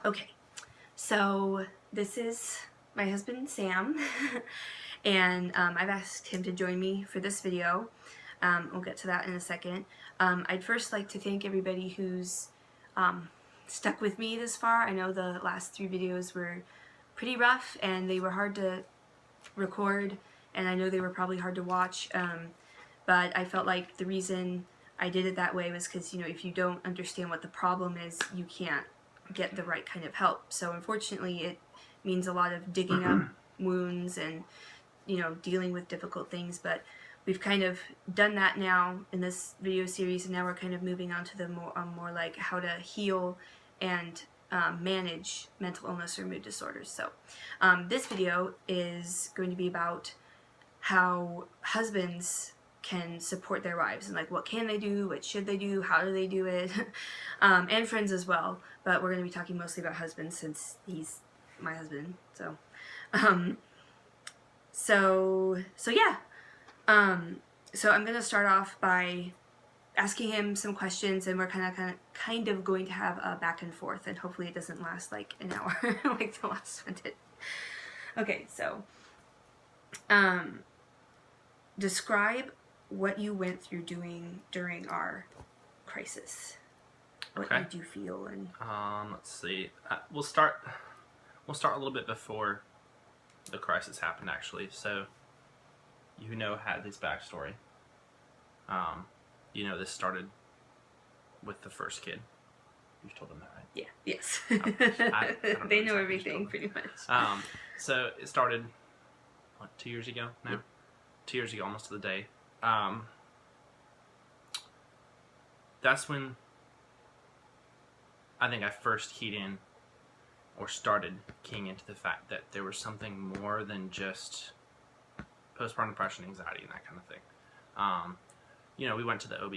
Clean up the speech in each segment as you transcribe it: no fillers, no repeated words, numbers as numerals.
Okay, so this is my husband Sam, and I've asked him to join me for this video. We'll get to that in a second. I'd first like to thank everybody who's stuck with me this far. I know the last 3 videos were pretty rough and they were hard to record, and I know they were probably hard to watch, but I felt like the reason I did it that way was because, you know, if you don't understand what the problem is, you can't get the right kind of help. So unfortunately it means a lot of digging up wounds and, you know, dealing with difficult things, but we've kind of done that now in this video series, and now we're kind of moving on to the more like how to heal and manage mental illness or mood disorders. So this video is going to be about how husbands can support their wives, and like what can they do, what should they do, how do they do it, and friends as well, but we're going to be talking mostly about husbands since he's my husband. So yeah, so I'm going to start off by asking him some questions, and we're kind of going to have a back and forth, and hopefully it doesn't last like an hour like the last one did. Okay, so describe what you went through during our crisis. What did you feel? And let's see. We'll start a little bit before the crisis happened, actually. So, you know, Hadley's backstory. You know, this started with the first kid. You've told them that, right? Yeah. Yes. I don't They know know exactly everything pretty much. So it started, what, 2 years ago now? Yep. 2 years ago, almost to the day. That's when I think I first keyed in, or started keying into the fact that there was something more than just postpartum depression, anxiety, and that kind of thing. You know, we went to the OB.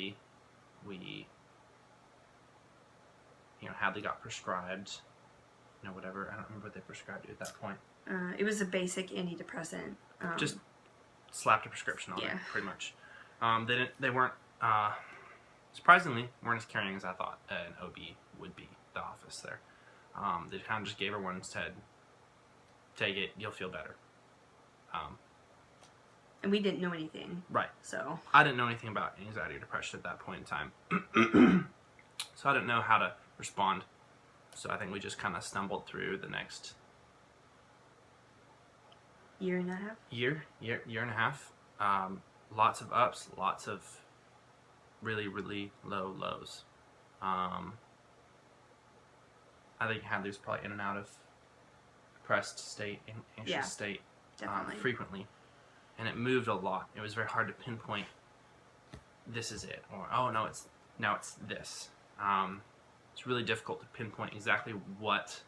We, you know, Hadley got prescribed, you know, whatever. I don't remember what they prescribed you at that point. It was a basic antidepressant. Just slapped a prescription on it, pretty much. They weren't, surprisingly, weren't as caring as I thought an OB would be, the office there. They kind of just gave her one and said, take it, you'll feel better. And we didn't know anything. Right. So I didn't know anything about anxiety or depression at that point in time. So I didn't know how to respond. So I think we just kind of stumbled through the next year and a half? Year and a half. Lots of ups, lots of really, really low lows. I think Hadley was probably in and out of depressed state, anxious state, frequently. And it moved a lot. It was very hard to pinpoint, this is it, or oh no, it's this. It's really difficult to pinpoint exactly what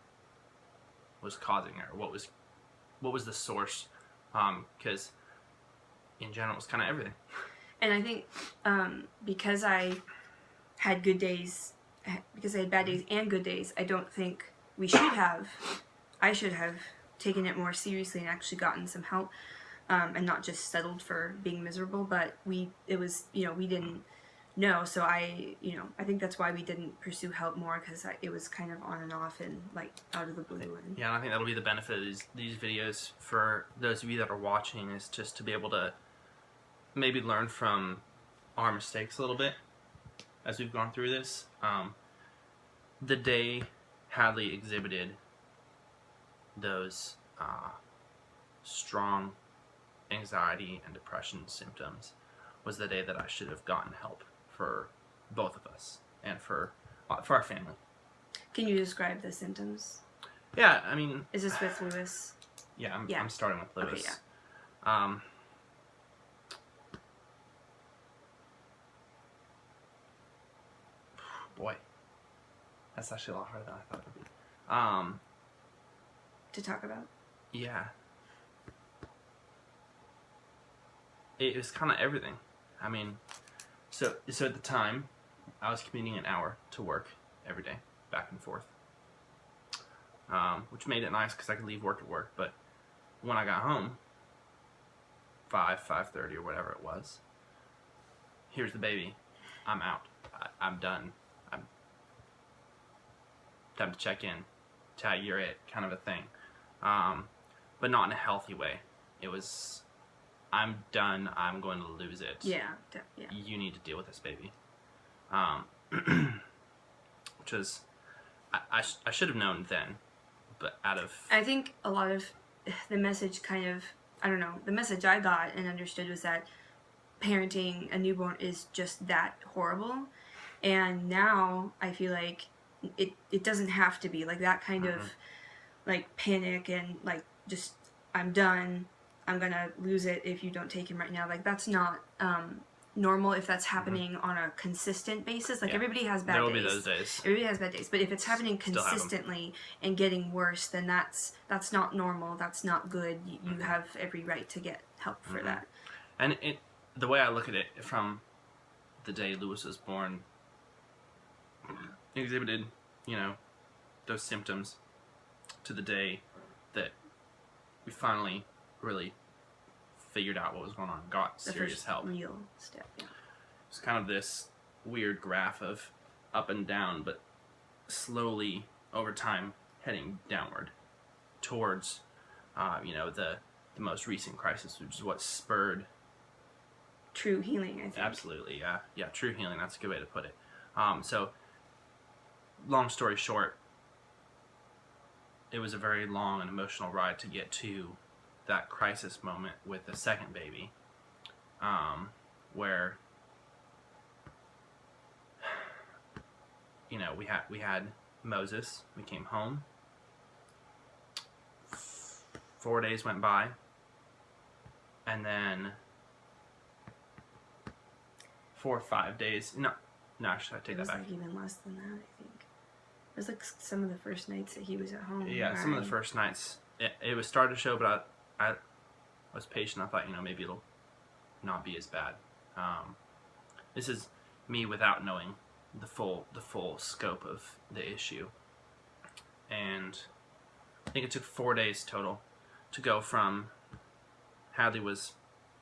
was causing it, or what was the source, because in general it was kind of everything. And I think because I had good days, because I had bad days and good days, I don't think I should have taken it more seriously and actually gotten some help, and not just settled for being miserable. But it was, you know, we didn't know, so I think that's why we didn't pursue help more, because it was kind of on and off and like out of the blue. And yeah, and I think that'll be the benefit of these videos for those of you that are watching, is just to be able to maybe learn from our mistakes a little bit as we've gone through this. The day Hadley exhibited those strong anxiety and depression symptoms was the day that I should have gotten help for both of us and for our family. Can you describe the symptoms? Yeah, I mean... Is this with Lewis? Yeah, I'm starting with Lewis. Okay, yeah. Boy, that's actually a lot harder than I thought it would be. To talk about? Yeah. It was kind of everything. I mean, so at the time, I was commuting an hour to work every day, back and forth, which made it nice because I could leave work at work. But when I got home, 5:30 or whatever it was, here's the baby. I'm out. I'm done. Time to check in. tag, you're it kind of a thing. But not in a healthy way. It was, I'm done, I'm going to lose it. Yeah. You need to deal with this baby. Which was, I should have known then, but I think a lot of the message kind of, I don't know, the message I got and understood was that parenting a newborn is just that horrible. And now I feel like it doesn't have to be like that kind of like panic and like just I'm done, I'm gonna lose it if you don't take him right now. Like that's not normal if that's happening on a consistent basis. Like everybody has bad days. There will be those days. Everybody has bad days. But if it's happening consistently and getting worse, then that's not normal. That's not good. You have every right to get help for that. And the way I look at it, from the day Lewis was born, exhibited, those symptoms, to the day that we finally really figured out what was going on, got serious help. Real step. Yeah. It's kind of this weird graph of up and down, but slowly over time heading downward towards, the most recent crisis, which is what spurred true healing. I think. Absolutely, yeah, true healing. That's a good way to put it. So, long story short, it was a very long and emotional ride to get to that crisis moment with the second baby, where we had Moses. We came home. 4 days went by, and then 4 or 5 days. No, actually, I take that back. It was like even less than that, I think. It was like some of the first nights that he was at home. Yeah, some of the first nights. It was starting to show, but I was patient. I thought, maybe it'll not be as bad. This is me without knowing the full scope of the issue. And I think it took 4 days total to go from Hadley was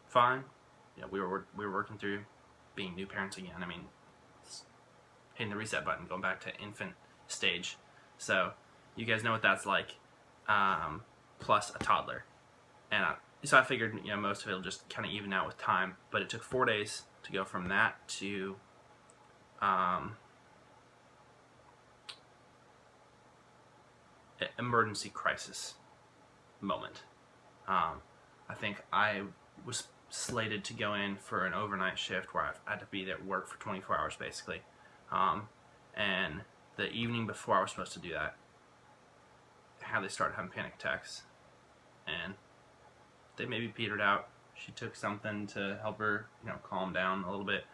fine. We were working through being new parents again. I mean, hitting the reset button, going back to infant stage. So you guys know what that's like, plus a toddler. And so I figured, most of it will just kind of even out with time. But it took 4 days to go from that to emergency crisis moment. I think I was slated to go in for an overnight shift where I had to be at work for 24 hours basically. And the evening before I was supposed to do that, Hadley started having panic attacks. And they maybe petered out. She took something to help her, calm down a little bit.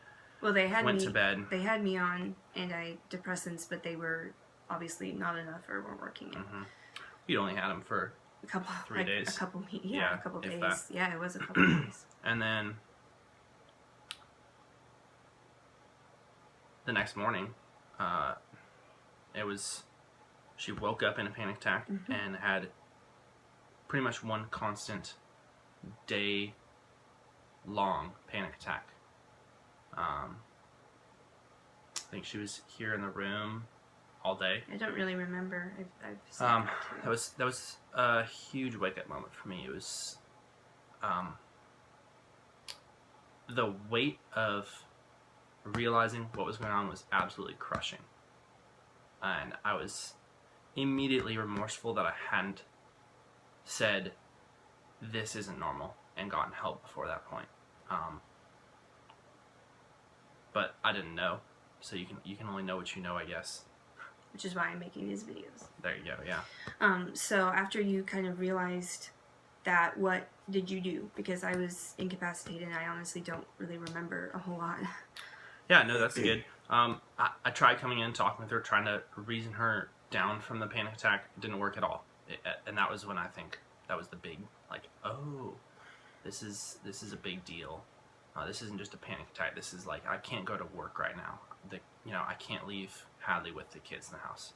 Well, went to bed. They had me on antidepressants, but they were obviously not enough or weren't working. You only had them for a couple, 3 days. A couple days. That. Yeah, it was a couple days. And then the next morning, she woke up in a panic attack and had pretty much one constant day-long panic attack. I think she was here in the room all day. I don't really remember. I've seen that was a huge wake-up moment for me. It was the weight of realizing what was going on was absolutely crushing. And I was immediately remorseful that I hadn't said, this isn't normal, and gotten help before that point. But I didn't know, so you can only know what you know, I guess. Which is why I'm making these videos. There you go, yeah. So after you kind of realized that, what did you do? Because I was incapacitated and I honestly don't really remember a whole lot. Yeah, no, that's good. I tried coming in, talking with her, trying to reason her down from the panic attack. It didn't work at all. And that was when I think that was the big, this is a big deal. This isn't just a panic attack. This is I can't go to work right now. I can't leave Hadley with the kids in the house.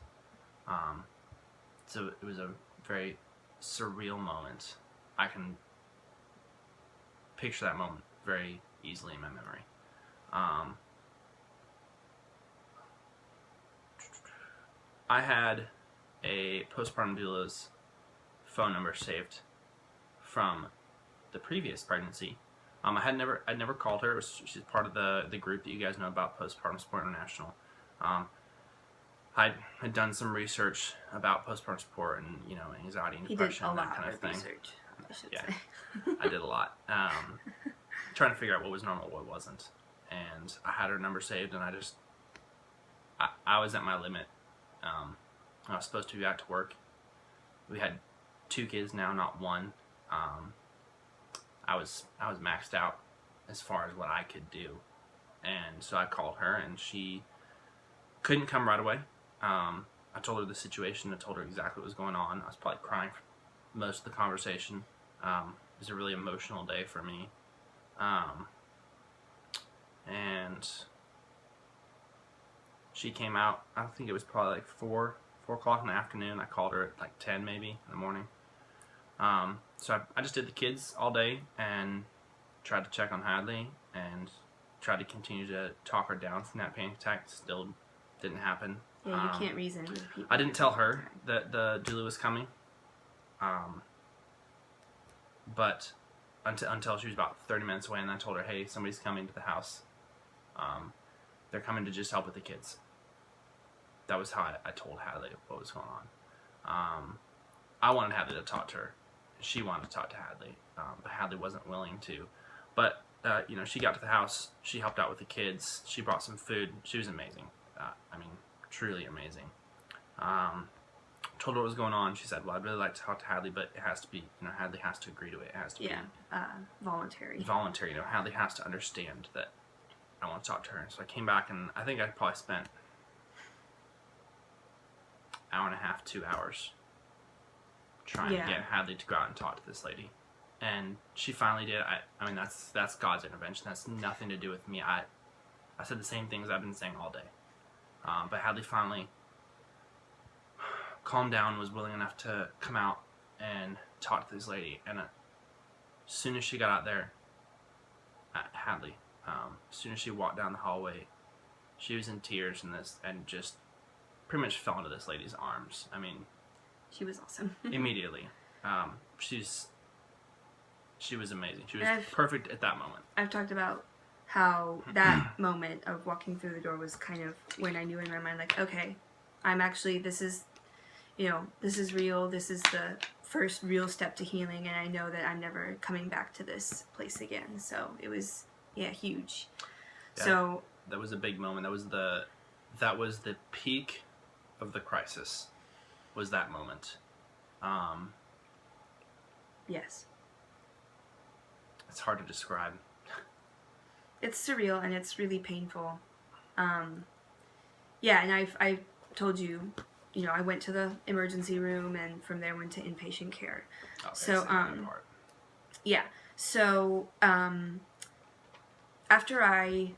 So it was a very surreal moment. I can picture that moment very easily in my memory. I had a postpartum doula's phone number saved from the previous pregnancy. I'd never called her. She's part of the group that you guys know about, Postpartum Support International. I had done some research about postpartum support and anxiety and depression and that kind of thing. Research, I should say. I did a lot, trying to figure out what was normal, what wasn't, and I had her number saved, and I was at my limit. I was supposed to be back to work. We had 2 kids now, not 1. I was maxed out as far as what I could do, and so I called her, and she couldn't come right away. I told her the situation. I told her exactly what was going on. I was probably crying for most of the conversation. It was a really emotional day for me, and she came out. I think it was probably like 4 o'clock in the afternoon. I called her at like 10 maybe in the morning. So I just did the kids all day and tried to check on Hadley and tried to continue to talk her down from that panic attack. Still didn't happen. Yeah, you can't reason with people. I didn't tell her that the doula was coming, but until she was about 30 minutes away, and I told her, hey, somebody's coming to the house. They're coming to just help with the kids. That was how I told Hadley what was going on. I wanted Hadley to talk to her. She wanted to talk to Hadley, but Hadley wasn't willing to. But, she got to the house. She helped out with the kids. She brought some food. She was amazing. Truly amazing. Told her what was going on. She said, well, I'd really like to talk to Hadley, but it has to be, Hadley has to agree to it. It has to be voluntary. Voluntary. Hadley has to understand that I want to talk to her. So I came back, and I think I probably spent an hour and a half, 2 hours trying to get Hadley to go out and talk to this lady. And she finally did. I mean, that's God's intervention. That's nothing to do with me. I said the same things I've been saying all day. But Hadley finally calmed down, was willing enough to come out and talk to this lady. And as soon as she got out there, Hadley, as soon as she walked down the hallway, she was in tears and just pretty much fell into this lady's arms. I mean, she was awesome. Immediately. She was amazing. She was perfect at that moment. I've talked about how that moment of walking through the door was kind of when I knew in my mind, like, okay, I'm actually, this is real. This is the first real step to healing, and I know that I'm never coming back to this place again. So it was, huge. Yeah, so that was a big moment. That was the peak of the crisis. Was that moment? Yes. It's hard to describe. It's surreal and it's really painful. And I told you, I went to the emergency room and from there went to inpatient care. Okay, so after I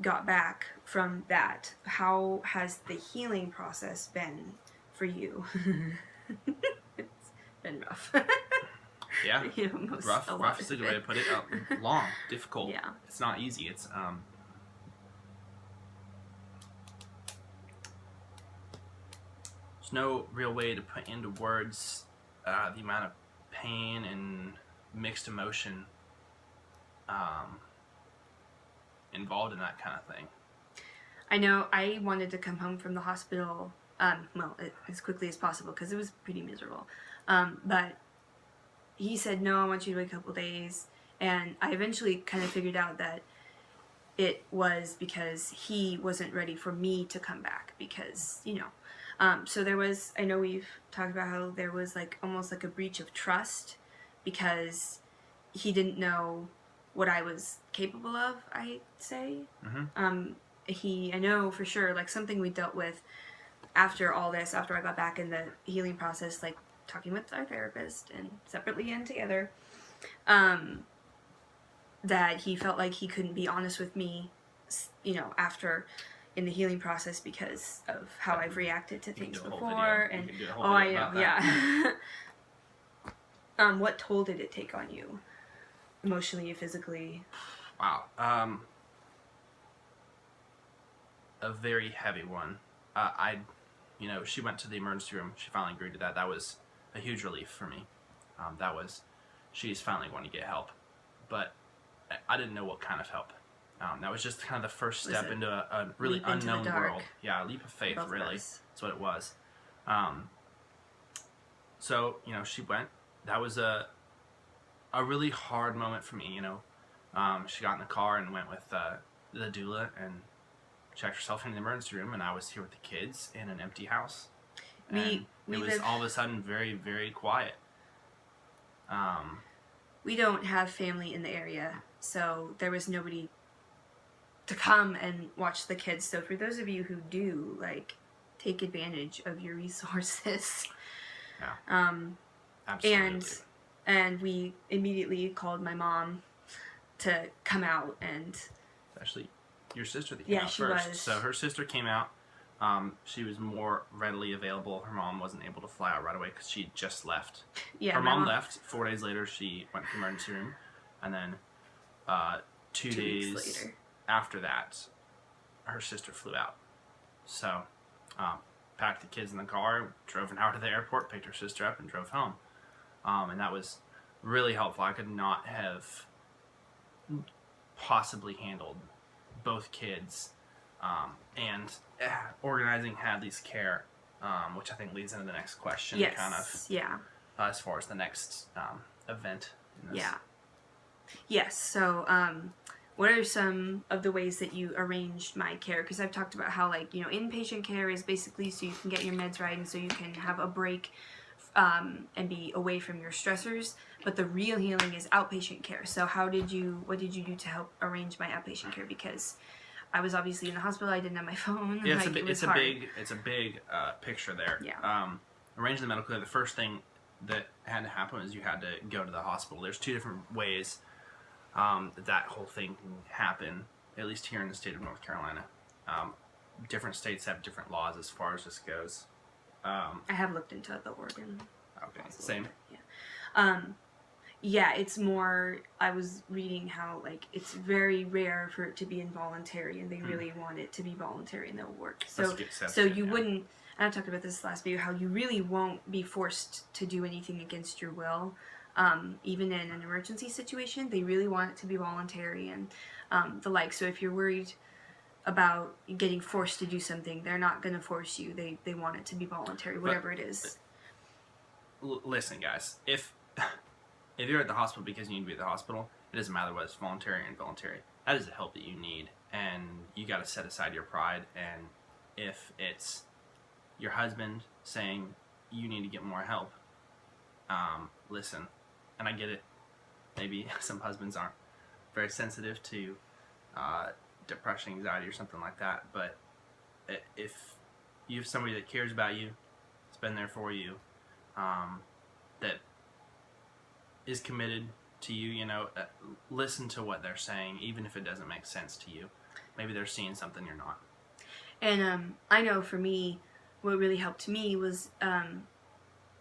got back from that, how has the healing process been for you? It's been rough. Yeah, rough is a good way to put it. Long, difficult. Yeah. It's not easy. It's there's no real way to put into words the amount of pain and mixed emotion involved in that kind of thing. I know I wanted to come home from the hospital, as quickly as possible because it was pretty miserable. But he said, no, I want you to wait a couple days. And I eventually kind of figured out that it was because he wasn't ready for me to come back because, so there was, I know we've talked about how there was like almost like a breach of trust because he didn't know what I was capable of, I'd say. Mm-hmm. I know for sure, like something we dealt with after all this, after I got back in the healing process, like talking with our therapist and separately and together, that he felt like he couldn't be honest with me, after in the healing process because of how I've reacted to things before. And I know, yeah. What toll did it take on you, emotionally, physically? Wow, a very heavy one. she went to the emergency room. She finally agreed to that. That was a huge relief for me. She's finally going to get help. But I didn't know what kind of help. That was just kind of the first step into a really unknown world. Yeah, a leap of faith, really. That's what it was. So, she went. That was a really hard moment for me, She got in the car and went with the doula and checked herself in the emergency room, and I was here with the kids in an empty house. And it was all of a sudden very, very quiet. We don't have family in the area, so there was nobody to come and watch the kids. So for those of you who do, take advantage of your resources. Yeah. Absolutely. And we immediately called my mom to come out, and actually your sister that came out first. Was. So her sister came out. She was more readily available. Her mom wasn't able to fly out right away because she just left. Yeah, her mom left. 4 days later, she went to the emergency room, and then 2 days later, after that, her sister flew out. So, packed the kids in the car, drove an hour to the airport, picked her sister up, and drove home. And that was really helpful. I could not have possibly handled both kids and organizing Hadley's care, which I think leads into the next question. Yes. Kind of. Yeah. As far as the next event. In this. Yeah. Yes. So, what are some of the ways that you arranged my care? Because I've talked about how, inpatient care is basically so you can get your meds right and so you can have a break and be away from your stressors. But the real healing is outpatient care. So what did you do to help arrange my outpatient care? Because I was obviously in the hospital. I didn't have my phone. Yeah, it's a big picture there. Yeah. Arranging the medical care. The first thing that had to happen is you had to go to the hospital. There's 2 different ways that whole thing can happen, at least here in the state of North Carolina. Different states have different laws as far as this goes. I have looked into the Oregon. Okay, same. Yeah. Yeah, it's more, I was reading how, it's very rare for it to be involuntary, and they really want it to be voluntary, and they'll work. So you wouldn't, and I talked about this last video, how you really won't be forced to do anything against your will. Even in an emergency situation, they really want it to be voluntary and the like. So if you're worried about getting forced to do something, they're not going to force you. They want it to be voluntary, whatever it is. Listen, guys, if you're at the hospital because you need to be at the hospital, it doesn't matter whether it's voluntary or involuntary. That is the help that you need, and you got to set aside your pride. And if it's your husband saying you need to get more help, listen. And I get it. Maybe some husbands aren't very sensitive to depression, anxiety, or something like that. But if you have somebody that cares about you, that's been there for you, that is committed to you, listen to what they're saying, even if it doesn't make sense to you. Maybe they're seeing something you're not. And I know for me, what really helped me was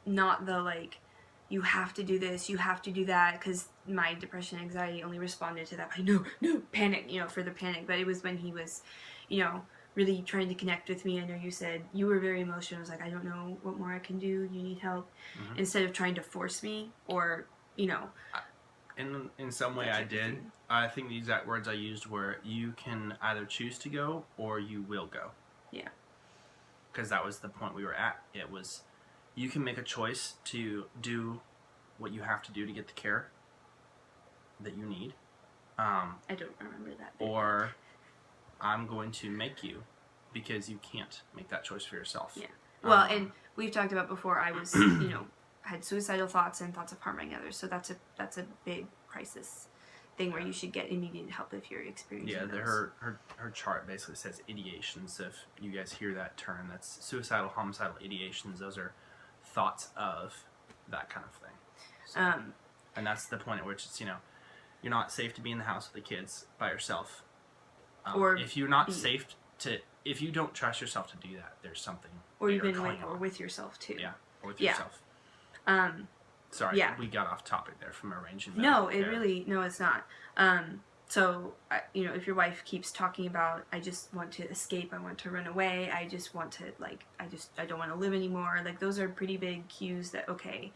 not the you have to do this, you have to do that, because my depression and anxiety only responded to that by no, panic, for the panic. But it was when he was, really trying to connect with me. I know you said you were very emotional. I was like, I don't know what more I can do. You need help. Mm-hmm. Instead of trying to force me or, In some way I did. I think the exact words I used were, you can either choose to go or you will go. Yeah. Because that was the point we were at. It was, you can make a choice to do what you have to do to get the care that you need. I don't remember that. Or I'm going to make you, because you can't make that choice for yourself. Yeah. Well, and we've talked about before, I was, had suicidal thoughts and thoughts of harming others. So that's a big crisis thing where you should get immediate help if you're experiencing those. Her chart basically says ideations. If you guys hear that term, that's suicidal, homicidal ideations. Those are thoughts of that kind of thing. So, and that's the point at which it's, you're not safe to be in the house with the kids by yourself. Or if you're not safe if you don't trust yourself to do that, there's something. Or even with yourself too. Yeah, or with yourself. Sorry, we got off topic there from arranging. No, it's not. So, you know, if your wife keeps talking about, I just want to escape, I want to run away, I just want to, like, I don't want to live anymore, like, those are pretty big cues that, okay,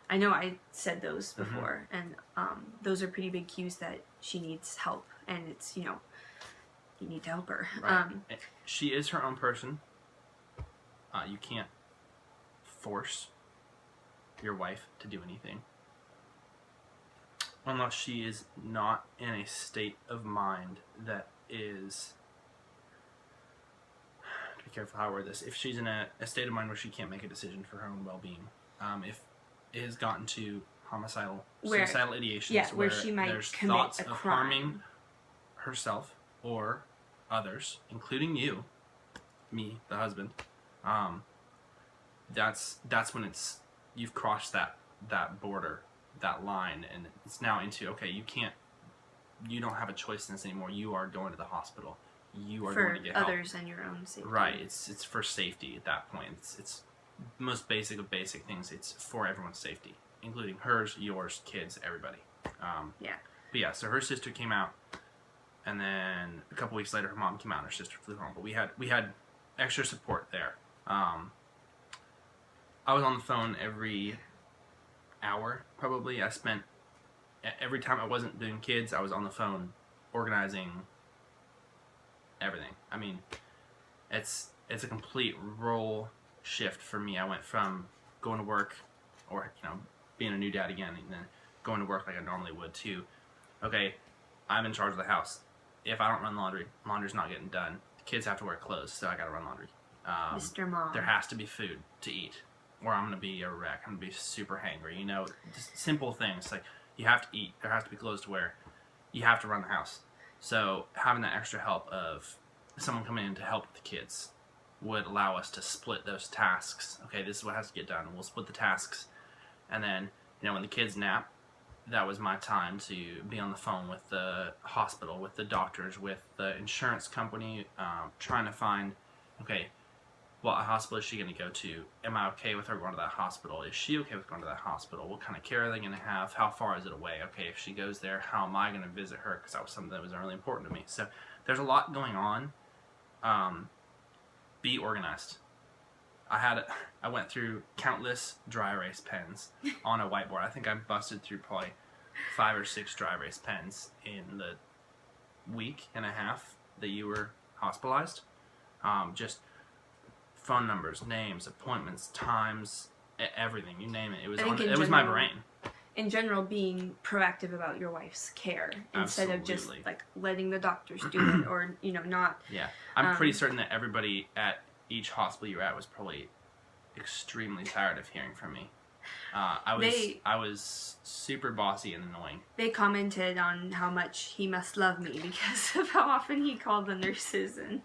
I know I said those before, and those are pretty big cues that she needs help, and it's, you know, you need to help her. Right. She is her own person. You can't force your wife to do anything. Unless she is not in a state of mind that is... Be careful how I word this. If she's in a state of mind where she can't make a decision for her own well-being, if it has gotten to suicidal ideations, where she might there's commit thoughts a of crime. harming herself or others, including you, me, the husband, that's when you've crossed that border, that line, and it's now into, okay, you don't have a choice in this anymore. You are going to the hospital. You are going to get help. For others and your own safety. Right. It's for safety at that point. It's most basic of basic things. It's for everyone's safety, including hers, yours, kids, everybody. Yeah. But yeah, so her sister came out, and then a couple weeks later, her mom came out, and her sister flew home. But we had extra support there. I was on the phone every hour, probably. I spent, every time I wasn't doing kids, I was on the phone organizing everything. I mean, it's a complete role shift for me. I went from going to work, or, you know, being a new dad again, and then going to work like I normally would, to, okay, I'm in charge of the house. If I don't run laundry, laundry's not getting done. The kids have to wear clothes, so I gotta run laundry. Mr. Mom. There has to be food to eat, or I'm gonna be a wreck. I'm gonna be super hangry. You know, just simple things like you have to eat. There has to be clothes to wear. You have to run the house. So having that extra help of someone coming in to help with the kids would allow us to split those tasks. Okay, this is what has to get done. We'll split the tasks, and then, you know, when the kids nap, that was my time to be on the phone with the hospital, with the doctors, with the insurance company, trying to find, okay, what hospital is she going to go to? Am I okay with her going to that hospital? Is she okay with going to that hospital? What kind of care are they going to have? How far is it away? Okay, if she goes there, how am I going to visit her? Because that was something that was really important to me. So there's a lot going on. Be organized. I went through countless dry erase pens on a whiteboard. I think I busted through probably 5 or 6 dry erase pens in the week and a half that you were hospitalized. Just phone numbers, names, appointments, times, everything, you name it. It was my brain. In general, being proactive about your wife's care instead of just like letting the doctors do it, or, you know, not. Yeah, I'm pretty certain that everybody at each hospital you were at was probably extremely tired of hearing from me. I was super bossy and annoying. They commented on how much he must love me because of how often he called the nurses, and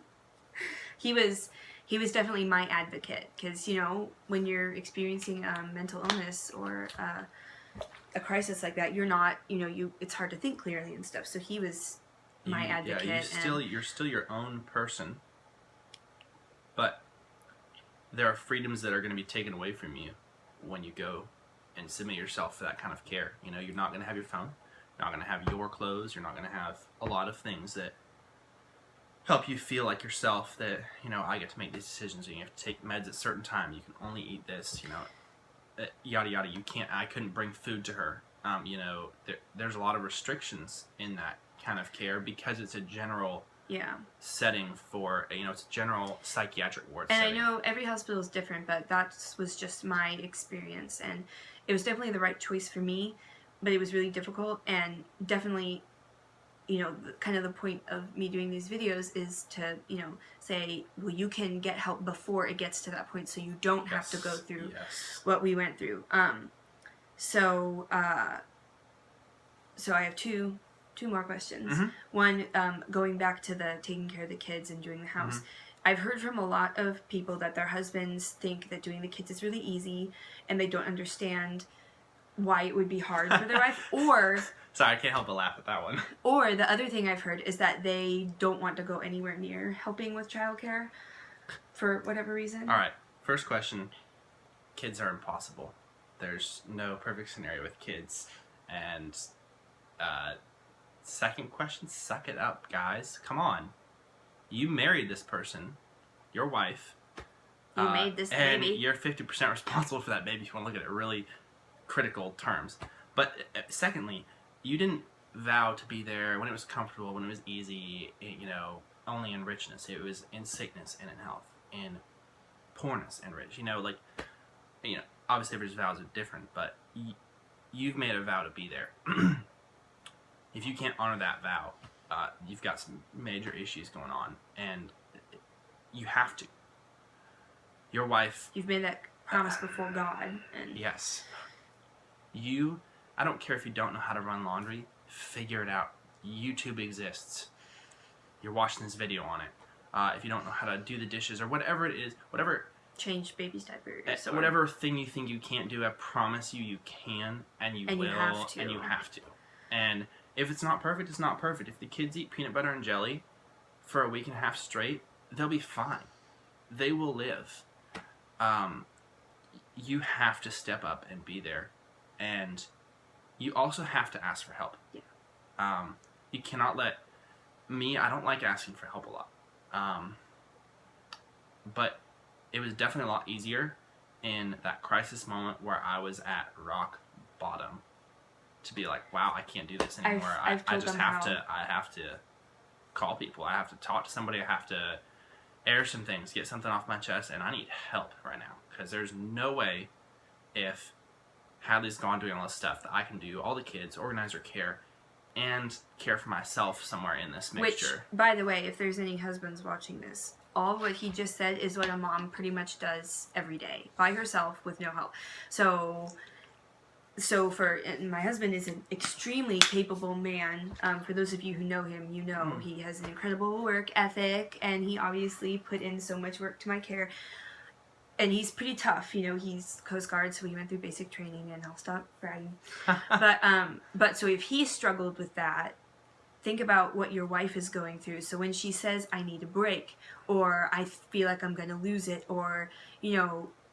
he was definitely my advocate, because, you know, when you're experiencing mental illness or a crisis like that, you're not, you know, it's hard to think clearly and stuff. So he was my advocate. Yeah, you're still your own person, but there are freedoms that are going to be taken away from you when you go and submit yourself for that kind of care. You know, you're not going to have your phone, you're not going to have your clothes, you're not going to have a lot of things that help you feel like yourself, that, you know, I get to make these decisions, and you have to take meds at a certain time, you can only eat this, you know, yada yada. I couldn't bring food to her. You know, there's a lot of restrictions in that kind of care because it's a general setting for, you know, it's a general psychiatric ward setting. And I know every hospital is different, but that was just my experience, and it was definitely the right choice for me, but it was really difficult, and definitely, you know, kind of the point of me doing these videos is to, you know, say, well, you can get help before it gets to that point, so you don't have to go through what we went through. So I have two more questions. Mm-hmm. One, going back to the taking care of the kids and doing the house. Mm-hmm. I've heard from a lot of people that their husbands think that doing the kids is really easy, and they don't understand why it would be hard for their wife, or... Sorry, I can't help but laugh at that one. Or the other thing I've heard is that they don't want to go anywhere near helping with childcare for whatever reason. All right, first question. Kids are impossible. There's no perfect scenario with kids, and second question, suck it up, guys. Come on. You married this person, your wife. You made this and baby. And you're 50% responsible for that baby if you want to look at it really critical terms. But secondly, you didn't vow to be there when it was comfortable, when it was easy, only in richness. It was in sickness and in health, in poorness and rich. Obviously everybody's vows are different, but you've made a vow to be there. If you can't honor that vow, you've got some major issues going on, and you have to. Your wife... You've made that promise before God. And yes. I don't care if you don't know how to run laundry, figure it out. YouTube exists. You're watching this video on it. If you don't know how to do the dishes or whatever it is, change baby's diapers. Whatever thing you think you can't do, I promise you can, and you will, and you have to. And if it's not perfect, it's not perfect. If the kids eat peanut butter and jelly for a week and a half straight, they'll be fine. They will live. You have to step up and be there. And you also have to ask for help. Yeah. You cannot let... I don't like asking for help a lot. But it was definitely a lot easier in that crisis moment where I was at rock bottom to be like, wow, I can't do this anymore. I have to call people. I have to talk to somebody. I have to air some things, get something off my chest, and I need help right now. Because there's no way, if Hadley's gone doing all this stuff, that I can do all the kids, organize her care, and care for myself somewhere in this mixture. Which, by the way, if there's any husbands watching this, all of what he just said is what a mom pretty much does every day, by herself, with no help. So my husband is an extremely capable man. For those of you who know him, he has an incredible work ethic, and he obviously put in so much work to my care. And he's pretty tough, he's Coast Guard, so he went through basic training, and I'll stop bragging. But so if he struggled with that, think about what your wife is going through. So when she says, I need a break, or I feel like I'm going to lose it, or,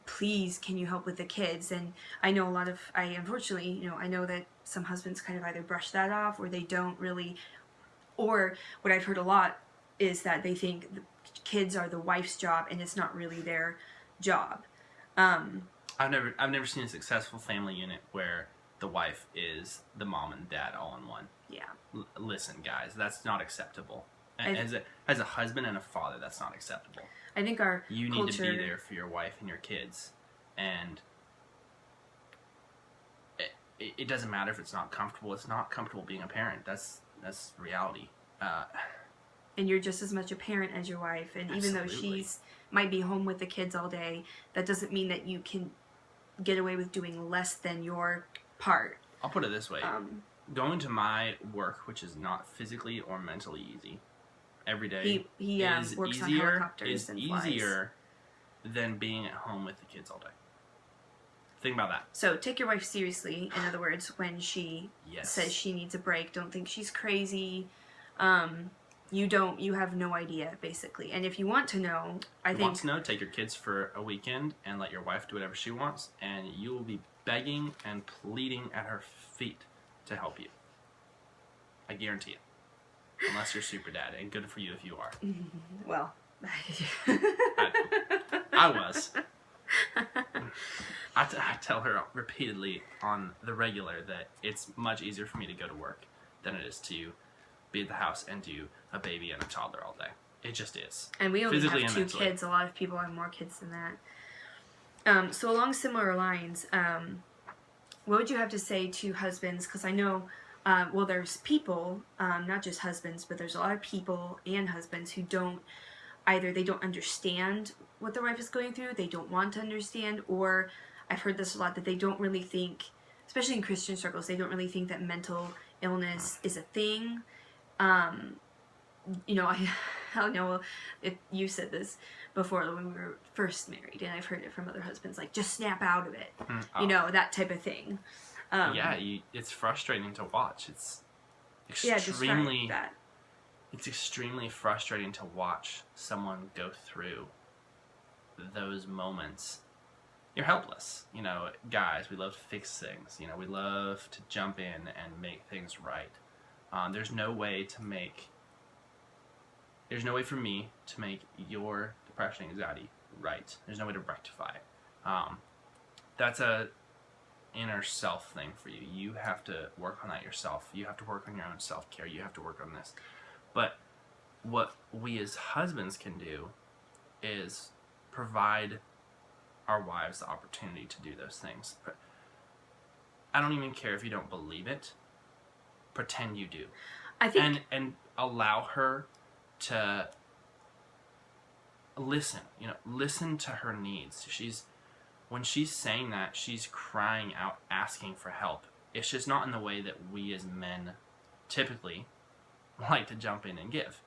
please, can you help with the kids? And I know unfortunately, I know that some husbands kind of either brush that off, or they don't really, or what I've heard a lot is that they think the kids are the wife's job, and it's not really their job. I've never seen a successful family unit where the wife is the mom and dad all in one. Yeah. Listen, guys, that's not acceptable. As a husband and a father, that's not acceptable. I think you need to be there for your wife and your kids, and it doesn't matter if it's not comfortable. It's not comfortable being a parent. That's reality. And you're just as much a parent as your wife, and even though she's might be home with the kids all day, that doesn't mean that you can get away with doing less than your part. I'll put it this way. Going to my work, which is not physically or mentally easy, every day he works on helicopters and flies. Easier than being at home with the kids all day. Think about that. So take your wife seriously. In other words, when she says she needs a break, don't think she's crazy. You have no idea, basically. And if you want to know, take your kids for a weekend and let your wife do whatever she wants, and you will be begging and pleading at her feet to help you. I guarantee it. Unless you're super dad, and good for you if you are. Well, I was. I tell her repeatedly on the regular that it's much easier for me to go to work than it is to be at the house and do a baby and a toddler all day. It just is. And we only have 2 kids. A lot of people have more kids than that. So along similar lines, what would you have to say to husbands? Because I know, there's people, not just husbands, but there's a lot of people and husbands who they don't understand what their wife is going through, they don't want to understand, or I've heard this a lot, that they don't really think, especially in Christian circles, they don't really think that mental illness is a thing. I don't know if you said this before when we were first married, and I've heard it from other husbands, like, just snap out of it, that type of thing. It's frustrating to watch. It's extremely, it's extremely frustrating to watch someone go through those moments. You're helpless. Guys, we love to fix things. We love to jump in and make things right. There's no way for me to make your depression, anxiety right. There's no way to rectify it. That's a inner self thing for you. You have to work on that yourself. You have to work on your own self-care. You have to work on this. But what we as husbands can do is provide our wives the opportunity to do those things. But I don't even care if you don't believe it. Pretend you do. I think, and allow her to listen. Listen to her needs. When she's saying that, she's crying out, asking for help. It's just not in the way that we as men typically like to jump in and give.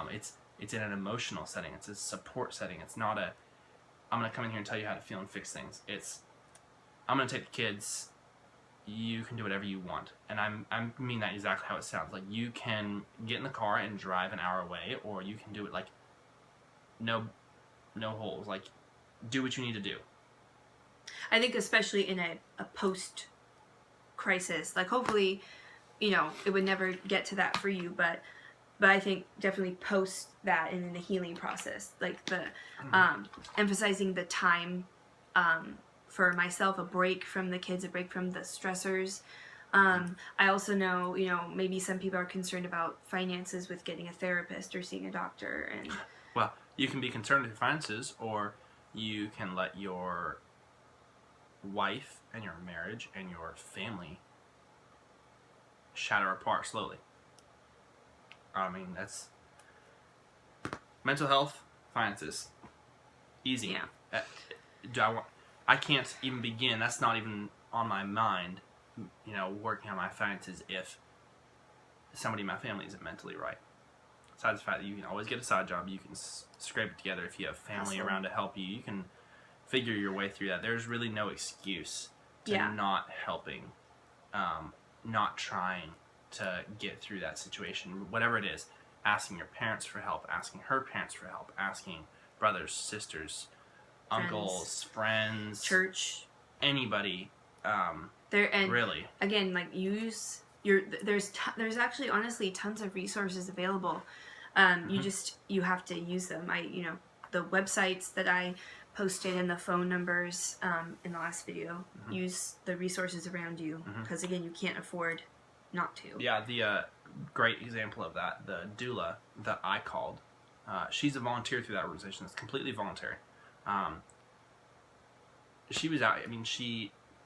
It's in an emotional setting. It's a support setting. It's not I'm going to come in here and tell you how to feel and fix things. It's, I'm going to take the kids. You can do whatever you want. And I mean that exactly how it sounds. Like, you can get in the car and drive an hour away, or you can do it like no holes. Like, do what you need to do. I think especially in a post-crisis, like, hopefully, it would never get to that for you, but I think definitely post that and in the healing process, like the emphasizing the time for myself, a break from the kids, a break from the stressors. I also know, maybe some people are concerned about finances with getting a therapist or seeing a doctor. And well, you can be concerned with your finances, or you can let your wife and your marriage and your family shatter apart slowly. I mean, that's mental health, finances, easy. Yeah. I can't even begin. That's not even on my mind. Working on my finances if somebody in my family isn't mentally right. Besides the fact that you can always get a side job, you can scrape it together. If you have family around to help you, you can figure your way through that. There's really no excuse to not helping, not trying to get through that situation, whatever it is. Asking your parents for help, asking her parents for help, asking brothers, sisters, uncles, friends, church, anybody. Really, again, like, use there's actually honestly tons of resources available. You have to use them. The websites that I posted and the phone numbers in the last video, use the resources around you, because again, you can't afford not to. Yeah, the great example of that, the doula that I called, she's a volunteer through that organization. It's completely voluntary. She was out.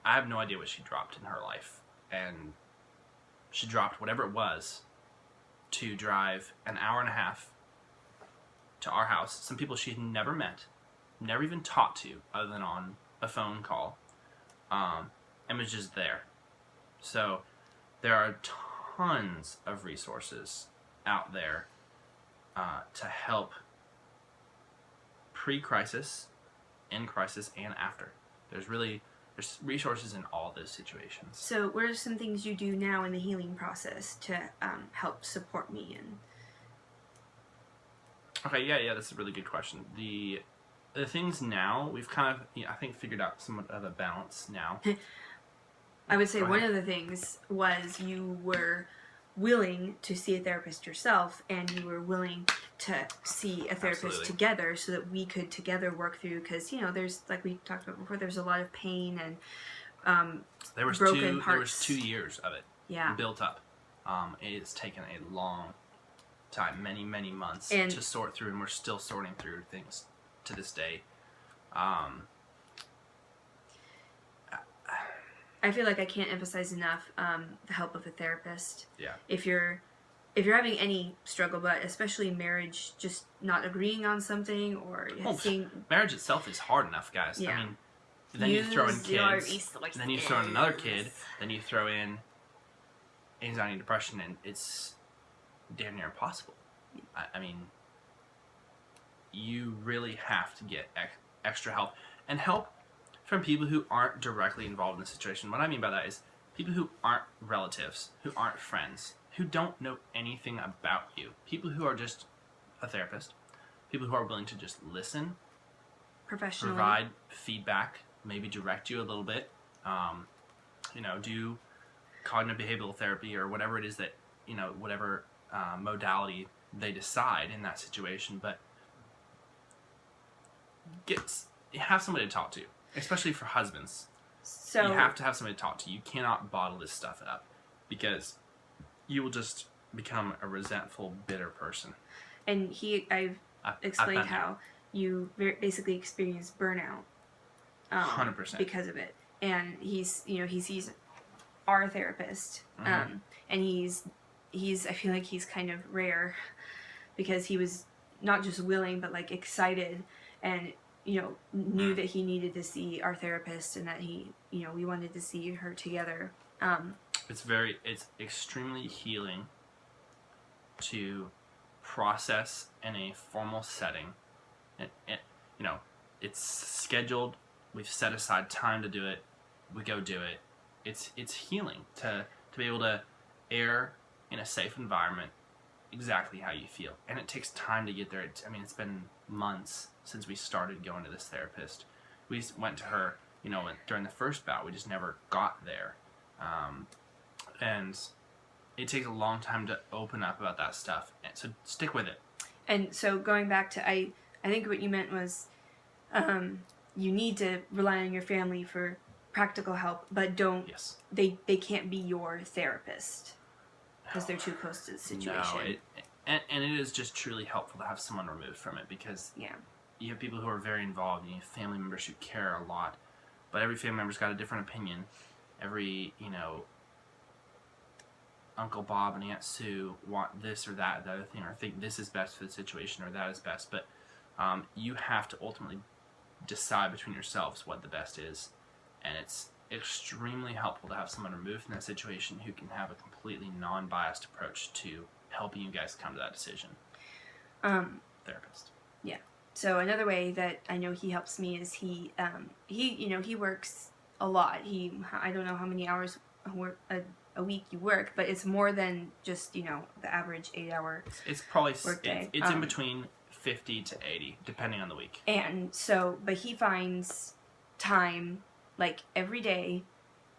I have no idea what she dropped in her life, and she dropped whatever it was to drive an hour and a half to our house. Some people she had never met, never even talked to, other than on a phone call, and was just there. So there are tons of resources out there to help pre-crisis, in crisis, and after. There's resources in all those situations. So what are some things you do now in the healing process to help support me? Okay, yeah, that's a really good question. The things now, we've kind of, I think, figured out somewhat of a balance now. I would say one of the things was you were willing to see a therapist yourself, and you were willing to see a therapist together, so that we could together work through, because there's, like we talked about before, there's a lot of pain and broken parts. There was 2 years of it built up. It's taken a long time, many months to sort through, and we're still sorting through things to this day. I feel like I can't emphasize enough the help of a therapist. Yeah. If you're having any struggle, but especially marriage, just not agreeing on something, or marriage itself is hard enough, guys. Yeah. I mean, then you throw in kids, then you throw in another kid, then you throw in anxiety and depression, and it's damn near impossible. I mean, you really have to get extra help, and help from people who aren't directly involved in the situation. What I mean by that is people who aren't relatives, who aren't friends, who don't know anything about you. People who are just a therapist. People who are willing to just listen, professionally, provide feedback, maybe direct you a little bit, do cognitive behavioral therapy or whatever it is that whatever modality they decide in that situation, but have somebody to talk to, especially for husbands. So you have to have somebody to talk to. You cannot bottle this stuff up, because you will just become a resentful, bitter person. And I've explained how you basically experience burnout. 100%. Because of it. And he's our therapist. Mm-hmm. And he's I feel like he's kind of rare, because he was not just willing, but like excited, and knew that he needed to see our therapist, and that we wanted to see her together. It's extremely healing to process in a formal setting. It's scheduled. We've set aside time to do it. We go do it. It's healing to be able to air in a safe environment exactly how you feel. And it takes time to get there. It's been months since we started going to this therapist. We went to her, during the first bout. We just never got there. And it takes a long time to open up about that stuff. And so stick with it. And so going back to, I think what you meant was, you need to rely on your family for practical help, but don't. Yes. They can't be your therapist, because they're too close to the situation. No, and it is just truly helpful to have someone removed from it, because you have people who are very involved, and you have family members who care a lot, but every family member's got a different opinion. Every Uncle Bob and Aunt Sue want this or that, the other thing, or think this is best for the situation, or that is best. But you have to ultimately decide between yourselves what the best is, and it's extremely helpful to have someone removed from that situation who can have a completely non-biased approach to helping you guys come to that decision. Therapist. Yeah. So another way that I know he helps me is he works a lot. I don't know how many hours a week you work, but it's more than just the average 8-hour. It's probably workday. It's in between 50 to 80, depending on the week. And so, but he finds time like every day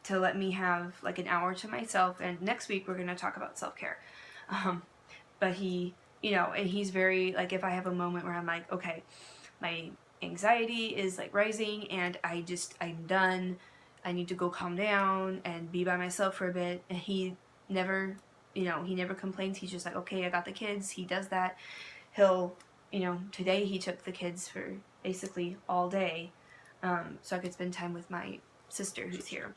to let me have like an hour to myself. And next week we're going to talk about self-care. But he, and he's very, like, if I have a moment where I'm like, okay, my anxiety is like rising and I'm done, I need to go calm down and be by myself for a bit. And he never complains. He's just like, okay, I got the kids. He does that. He'll, today he took the kids for basically all day, so I could spend time with my sister who's here.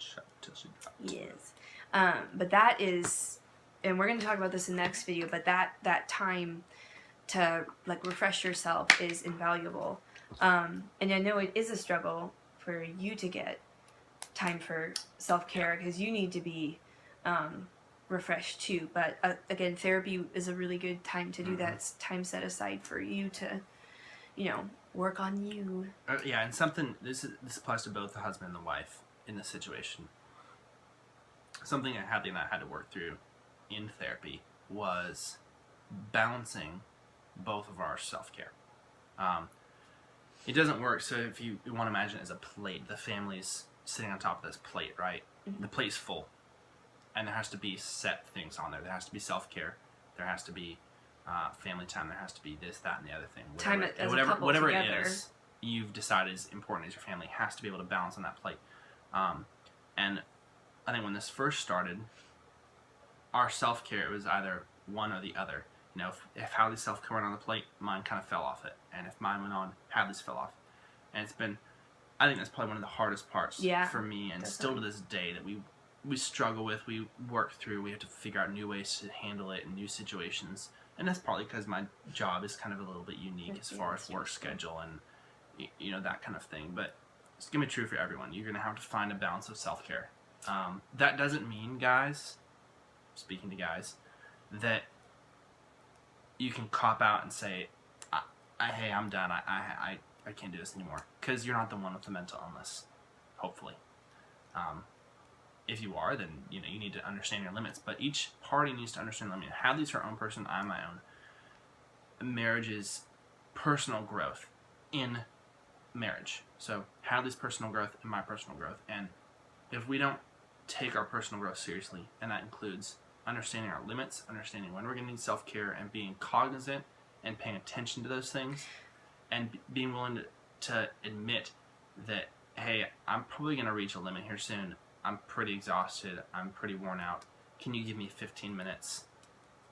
Yes. But that is, and we're going to talk about this in the next video, but that time to like refresh yourself is invaluable. And I know it is a struggle for you to get time for self-care, because you need to be refreshed too. But again, therapy is a really good time to do that. It's time set aside for you to work on you. And something, this applies to both the husband and the wife in this situation. Something that Hadley and I had to work through in therapy was balancing both of our self-care. It doesn't work. So if you want to imagine it as a plate, the family's sitting on top of this plate, right? Mm-hmm. The plate's full, and there has to be set things on there. There has to be self-care. There has to be family time. There has to be this, that, and the other thing. Whatever it is you've decided is important as your family has to be able to balance on that plate. And I think when this first started, our self-care, it was either one or the other. If Hadley's self-care went on the plate, mine kind of fell off it. And if mine went on, Hadley's fell off. And it's been, I think that's probably one of the hardest parts for me, and definitely. Still to this day, that we struggle with, we work through, we have to figure out new ways to handle it in new situations. And that's partly because my job is kind of a little bit unique as far as work schedule and that kind of thing. But it's going to be true for everyone. You're going to have to find a balance of self-care. That doesn't mean, guys, speaking to guys, that you can cop out and say, hey, I'm done. I can't do this anymore. Because you're not the one with the mental illness, hopefully. If you are, then you need to understand your limits. But each party needs to understand the limit. Hadley's her own person, I'm my own. Marriage is personal growth in marriage. So Hadley's personal growth and my personal growth. And if we don't take our personal growth seriously, and that includes understanding our limits, understanding when we're going to need self-care, and being cognizant and paying attention to those things, and being willing to admit that, hey, I'm probably going to reach a limit here soon. I'm pretty exhausted. I'm pretty worn out. Can you give me 15 minutes?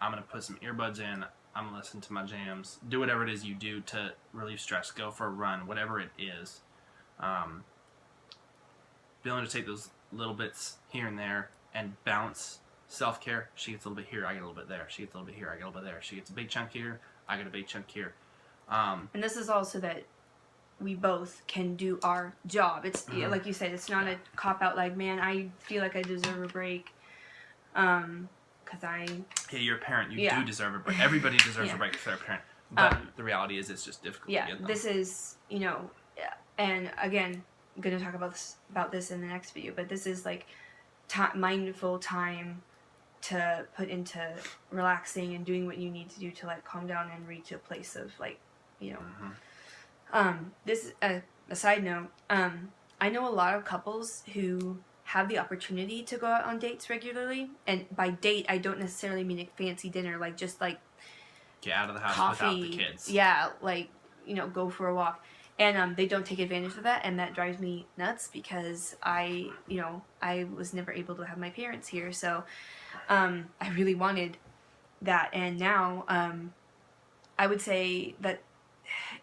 I'm going to put some earbuds in. I'm going to listen to my jams. Do whatever it is you do to relieve stress. Go for a run, whatever it is. Be willing to take those little bits here and there and balance self-care. She gets a little bit here, I get a little bit there. She gets a little bit here, I get a little bit there. She gets a big chunk here, I get a big chunk here. And this is also that we both can do our job. It's like you said, it's not a cop-out like, man, I feel like I deserve a break. Because Yeah, you're a parent. You do deserve a break. Everybody deserves a break if they're a parent. But the reality is it's just difficult to get them. This is, and again, I'm going to talk about this in the next video, but this is like mindful time to put into relaxing and doing what you need to do to like calm down and reach a place of like, this is a side note. I know a lot of couples who have the opportunity to go out on dates regularly, and by date I don't necessarily mean a fancy dinner, like just like get out of the house coffee, without the kids. Yeah, like go for a walk. And they don't take advantage of that, and that drives me nuts because I was never able to have my parents here, so I really wanted that. And now I would say that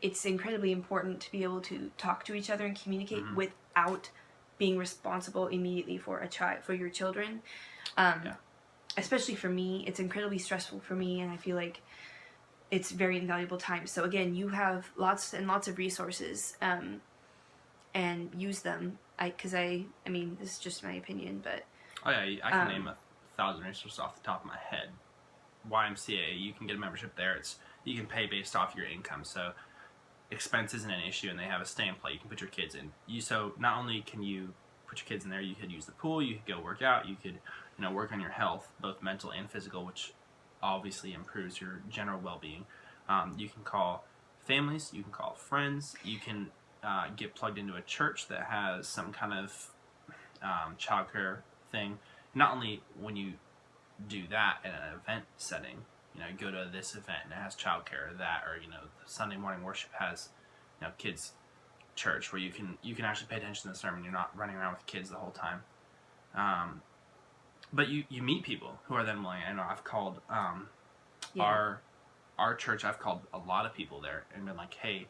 it's incredibly important to be able to talk to each other and communicate without being responsible immediately for your children. Especially for me, it's incredibly stressful for me, and I feel like it's very invaluable time. So again, you have lots and lots of resources, and use them. I mean, this is just my opinion, but I can name 1,000 resources off the top of my head. YMCA, you can get a membership there. You can pay based off your income, so expense isn't an issue, and they have a stay and play. You can put your kids in. So not only can you put your kids in there, you could use the pool, you could go work out, you could work on your health, both mental and physical, which obviously improves your general well-being. You can call families, you can call friends, you can get plugged into a church that has some kind of childcare thing. Not only when you do that in an event setting, go to this event and it has childcare, or the Sunday morning worship has kids church where you can actually pay attention to the sermon. You're not running around with kids the whole time. But you meet people who are then willing. I know I've called our church. I've called a lot of people there and been like, hey,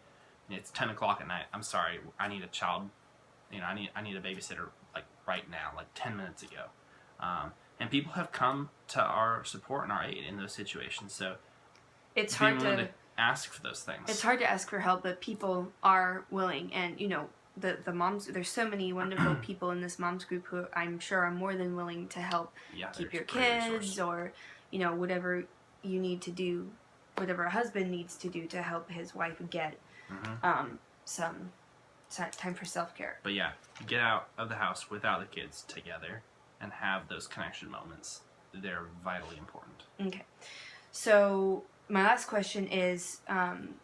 it's 10 o'clock at night. I'm sorry, I need a child. I need a babysitter like right now, like 10 minutes ago. And people have come to our support and our aid in those situations. So it's hard to ask for those things. It's hard to ask for help, but people are willing. And the moms, there's so many wonderful people in this moms group who I'm sure are more than willing to help keep your kids, or whatever you need to do, whatever a husband needs to do to help his wife get some time for self-care. But yeah, get out of the house without the kids together and have those connection moments. They're vitally important. Okay. So my last question is, do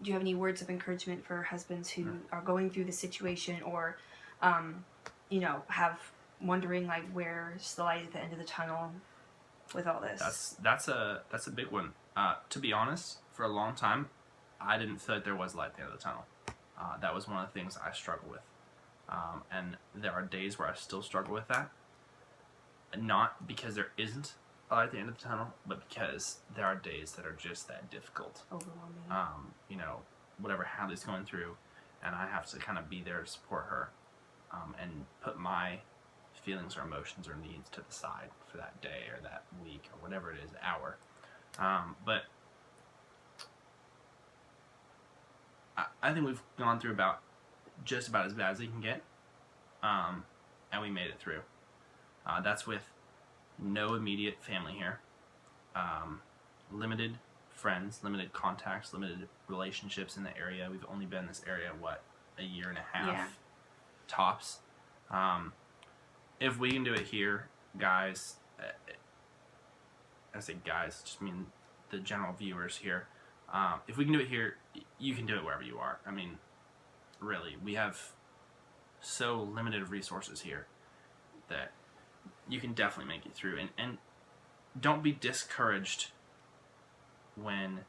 you have any words of encouragement for husbands who are going through the situation, or, have wondering like where's the light at the end of the tunnel with all this? That's a big one. To be honest, for a long time, I didn't feel like there was light at the end of the tunnel. That was one of the things I struggle with, and there are days where I still struggle with that. Not because there isn't a light at the end of the tunnel, but because there are days that are just that difficult. Overwhelming. Whatever Hadley's going through, and I have to kind of be there to support her, and put my feelings or emotions or needs to the side for that day or that week or whatever it is, hour. But I think we've gone through just about as bad as it can get, and we made it through. That's with no immediate family here, limited friends, limited contacts, limited relationships in the area. We've only been in this area, a year and a half tops. If we can do it here, guys, I say guys, just mean the general viewers here. If we can do it here, you can do it wherever you are. I mean, really, we have so limited resources here that you can definitely make it through. And don't be discouraged when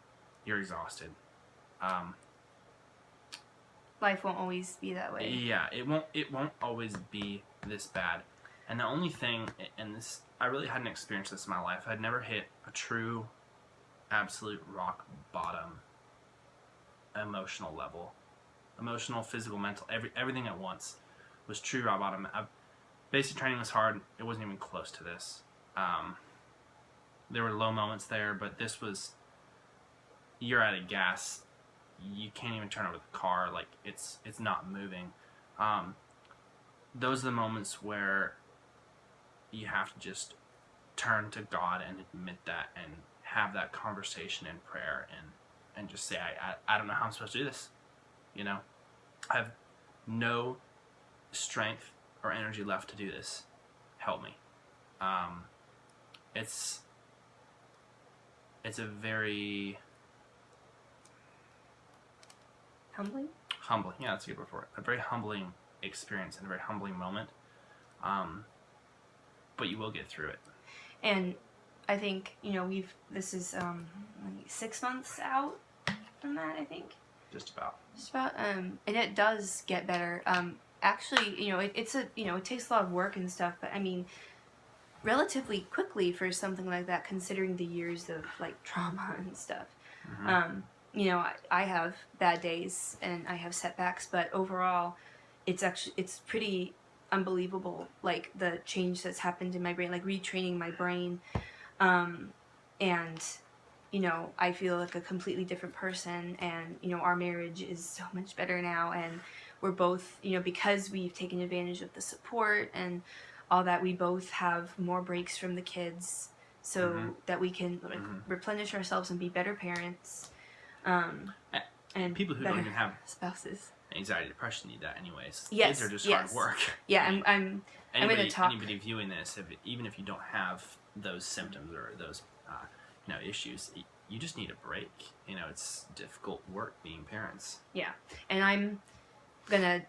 you're exhausted. Life won't always be that way. Yeah, it won't always be this bad. And the only thing, and this, I really hadn't experienced this in my life. I'd never hit a true, absolute rock bottom emotional level. Emotional, physical, mental, everything at once was true rock bottom. Basic training was hard. It wasn't even close to this. There were low moments there, but this was, you're out of gas. You can't even turn over the car. Like, it's not moving. Those are the moments where you have to just turn to God and admit that and have that conversation in prayer and just say, I don't know how I'm supposed to do this. You know, I have no strength or energy left to do this. Help me. It's a very humbling. Yeah, that's a good word for it. A very humbling experience and a very humbling moment. But you will get through it. And I think, you know, this is 6 months out from that, I think. Just about. And it does get better. Actually, you know, it takes a lot of work and stuff, but I mean, relatively quickly for something like that, considering the years of like trauma and stuff. Mm-hmm. You know, I have bad days and I have setbacks, but overall, it's pretty unbelievable, like the change that's happened in my brain, like retraining my brain, and you know, I feel like a completely different person, and you know, our marriage is so much better now, and we're both, you know, because we've taken advantage of the support and all that, we both have more breaks from the kids so mm-hmm. that we can like, mm-hmm. replenish ourselves and be better parents, and people who don't even have spouses. Anxiety, depression need that anyways. Yes, kids are just hard work. Yeah, I'm going to talk. Anybody viewing this, even if you don't have those symptoms or those issues, you just need a break. You know, it's difficult work being parents. Yeah, and I'm gonna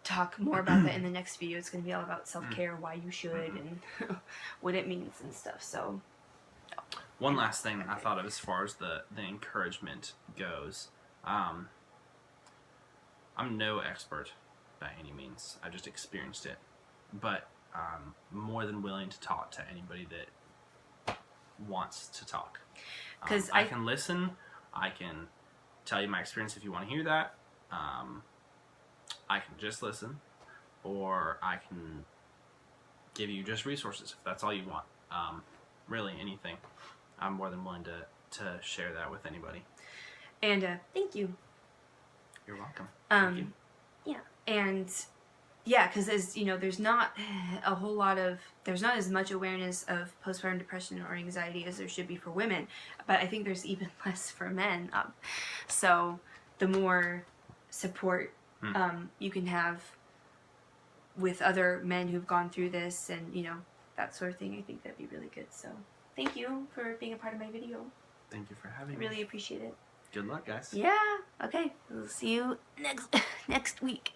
talk more about that in the next video. It's gonna be all about self-care, why you should, mm-hmm. and what it means and stuff. So, one last thing I thought of as far as the encouragement goes. I'm no expert by any means. I just experienced it. But I'm more than willing to talk to anybody that wants to talk. Because I can listen. I can tell you my experience if you want to hear that. I can just listen. Or I can give you just resources if that's all you want. Really, anything. I'm more than willing to share that with anybody. And thank you. You're welcome. Thank you. Yeah, and yeah, because as you know, there's not as much awareness of postpartum depression or anxiety as there should be for women, but I think there's even less for men. So the more support you can have with other men who've gone through this, and you know, that sort of thing, I think that'd be really good. So thank you for being a part of my video. Thank you for having me. I really appreciate it. Good luck, guys. Yeah. Okay. We'll see you next week.